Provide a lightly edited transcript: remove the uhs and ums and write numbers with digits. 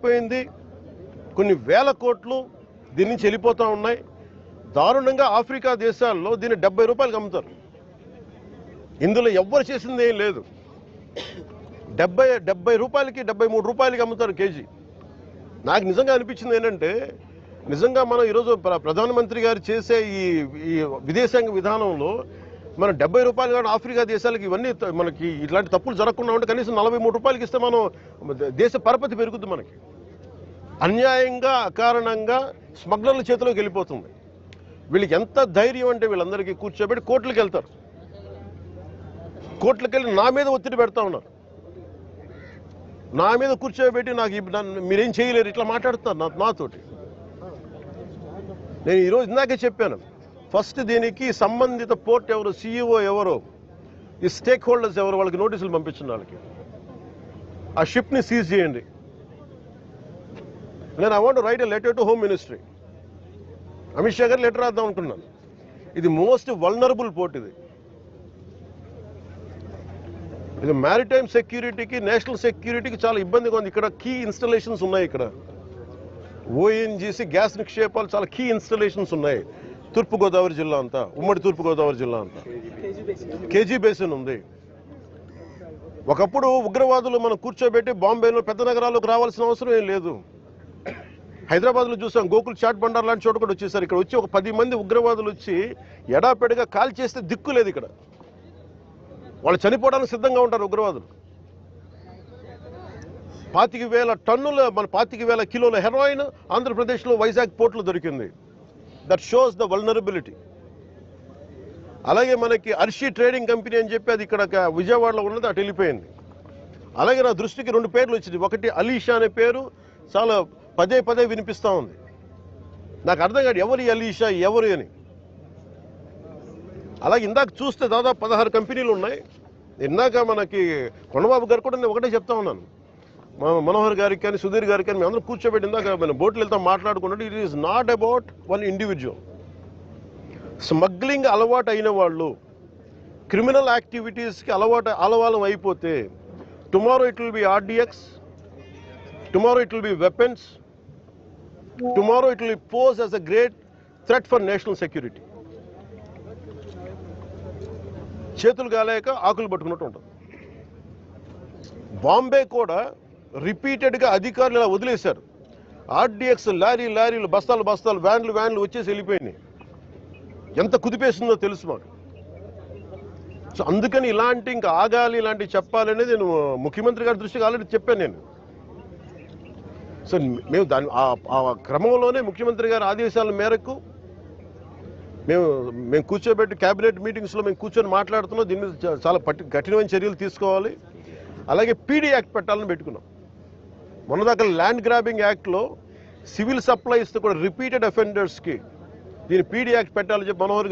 పోయింది కొన్ని వేల కోట్లు దీని నుంచి వెళ్ళిపోతా ఉన్నాయి. దారుణంగా ఆఫ్రికా దేశాల్లో దీన్ని 70 రూపాయలకు అమ్ముతారు. ఇందులో ఎవ్వరు చేసింది ఏం లేదు. 70 రూపాయలకి 73 రూపాయలకి అమ్ముతారు కేజీ. నాకు నిజంగా అనిపించింది ఏంటంటే నిజంగా మనం ఈరోజు ప్రధానమంత్రి గారు చేసే ఈ విదేశాంగ విధానంలో మనం 70 రూపాయలు కానీ ఆఫ్రికా దేశాలకు ఇవన్నీ మనకి ఇట్లాంటి తప్పులు జరగకుండా ఉంటే కనీసం 43 రూపాయలకి ఇస్తే మనం దేశ పరపతి పెరుగుతుంది. మనకి అన్యాయంగా అకారణంగా స్మగ్లర్ల చేతిలోకి వెళ్ళిపోతుంది. వీళ్ళకి ఎంత ధైర్యం అంటే వీళ్ళందరికీ కూర్చోబెట్టి కోర్టులకు వెళ్తారు. కోర్టులకు వెళ్ళి నా మీద ఒత్తిడి పెడతా ఉన్నారు. నా మీద కూర్చోబెట్టి మీరేం చేయలేరు ఇట్లా మాట్లాడుతున్నారు నాతోటి. నేను ఈరోజు ఇందాకే చెప్పాను, ఫస్ట్ దీనికి సంబంధిత పోర్ట్ ఎవరు, సిఇఓ ఎవరు, ఈ స్టేక్ హోల్డర్స్ ఎవరు, వాళ్ళకి నోటీసులు పంపించిన వాళ్ళకి ఆ షిప్ని సీజ్ చేయండి. నేను I want right a letter to home ministry. Amit Shah గారు లెటర్ రాద్దాం అనుకున్నాను. ఇది మోస్ట్ వల్నరబుల్ పోర్ట్. ఇది మ్యారిటైమ్ సెక్యూరిటీకి నేషనల్ సెక్యూరిటీకి చాలా ఇబ్బందిగా ఉంది. ఇక్కడ కీ ఇన్స్టలేషన్స్ ఉన్నాయి. ఇక్కడ ఓఎన్జీసీ గ్యాస్ నిక్షేపాలు చాలా కీ ఇన్స్టలేషన్స్ ఉన్నాయి. తూర్పుగోదావరి జిల్లా అంతా, ఉమ్మడి తూర్పుగోదావరి జిల్లా అంతా కేజీ బేసిన్ ఉంది. ఒకప్పుడు ఉగ్రవాదులు మనం కూర్చోబెట్టి బాంబేలో పెద్ద నగరాల్లోకి రావాల్సిన అవసరం ఏం లేదు. హైదరాబాద్లో చూసాం, గోకుల్ చాట్ బండార్ లాంటి చోట కూడా వచ్చేసారు. ఇక్కడ వచ్చి ఒక 10 మంది ఉగ్రవాదులు వచ్చి ఎడాపెడిగా కాల్ చేస్తే దిక్కు లేదు. ఇక్కడ వాళ్ళు చనిపోవడానికి సిద్ధంగా ఉంటారు ఉగ్రవాదులు. 25,000 టన్నుల 25,000 కిలోల హెరాయిన్ ఆంధ్రప్రదేశ్లో వైజాగ్ పోర్టులో దొరికింది. That shows the vulnerability. అలాగే మనకి అర్షి ట్రేడింగ్ కంపెనీ అని చెప్పి అది ఇక్కడ విజయవాడలో ఉన్నది, అటు వెళ్ళిపోయింది. అలాగే నా దృష్టికి 2 పేర్లు వచ్చింది. ఒకటి అలీషా అనే పేరు చాలా పదే వినిపిస్తూ ఉంది. నాకు అర్థం కాదు ఎవరు అలీషా ఎవరు అని. అలాగే ఇందాక చూస్తే దాదాపు 16 కంపెనీలు ఉన్నాయి. ఇందాక మనకి కొండబాబు గారు కూడా నేను ఒకటే చెప్తా ఉన్నాను, మనోహర్ గారికి కానీ సుధీర్ గారికి కానీ మేమందరం కూర్చోబెట్టి ఇందాక మనం బోట్లు వెళ్తాం మాట్లాడుకున్నట్టు, it is not about one individual. Smuggling అలవాటు అయిన వాళ్ళు క్రిమినల్ యాక్టివిటీస్కి అలవాలం అయిపోతే tomorrow it will be RDX, tomorrow it will be weapons, tomorrow it will pose as a great threat for national security. చేతులు కాలేక ఆకులు పట్టుకున్నట్టు ఉంటుంది. బాంబే కూడా రిపీటెడ్గా అధికారులు ఇలా వదిలేశారు. ఆర్డిఎక్స్ లారీలు బస్తాలు వ్యాన్లు వచ్చేసి వెళ్ళిపోయినాయి. ఎంత కుదిపేసిందో తెలుసు మాకు. సో అందుకని ఇలాంటి ఇంకా ఆగాలి, ఇలాంటివి చెప్పాలనేది నేను ముఖ్యమంత్రి గారి దృష్టికి ఆల్రెడీ చెప్పాను నేను. సో మేము ఆ క్రమంలోనే ముఖ్యమంత్రి గారి ఆదేశాల మేరకు మేము కూర్చోబెట్టి క్యాబినెట్ మీటింగ్స్లో మేము కూర్చొని మాట్లాడుతున్నాం. దీని మీద చాలా కఠినమైన చర్యలు తీసుకోవాలి. అలాగే పీడీ యాక్ట్ పెట్టాలని పెట్టుకున్నాం. మొన్నదాకా ల్యాండ్ గ్రాబింగ్ యాక్ట్లో సివిల్ సప్లైస్ కూడా రిపీటెడ్ అఫెండర్స్కి దీని పీడీ యాక్ట్ పెట్టాలని చెప్పి మనోహర్